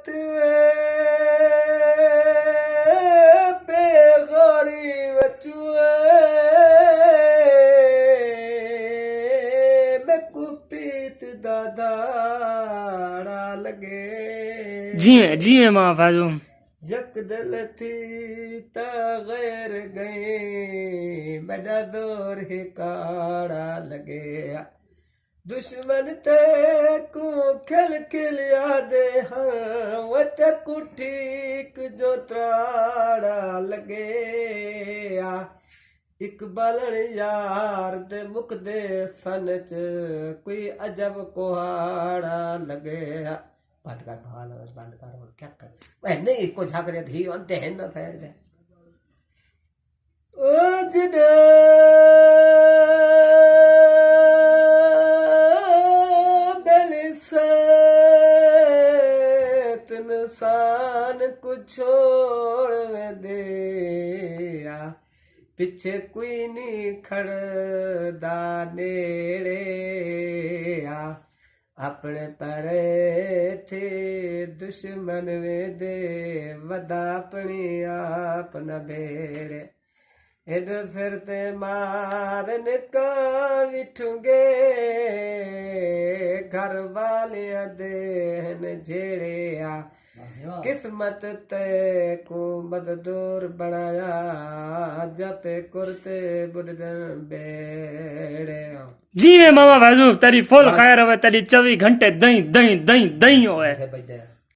किस्मत बेगौरी बचुए मैं कुपीत दादाड़ा लगे जी में माँ फाजू यक दिल थी ता गैर गए बड़ा दौर ही काड़ा लगे दुश्मन ते को खिल खिल यादे हाँ वत कुठीक जो त्राड़ा लगे एक बालन यार दे मुख दे सन च कोई अजब कोहाड़ा लगे बंद कर भाल बंद कर और क्या कर वह नहीं को झाक रहे धी अंते हैं ना फैल जाए ओ जिडे इंसान को छोड़ दे पिछे कोई नहीं खड़दा नेड़े अपने परे थे दुश्मन वे दे वदा अपनी आप न बेड़े इध फिरते मारन का विठूंगे घर वाले देहन झेड़े किस्मत ते को मददूर बनाया जपे कुर्ते बुरदन बेड़े जी में मामा फाजू तेरी फुल खैर होवे तेरी 24 घंटे दही दही दही दही होवे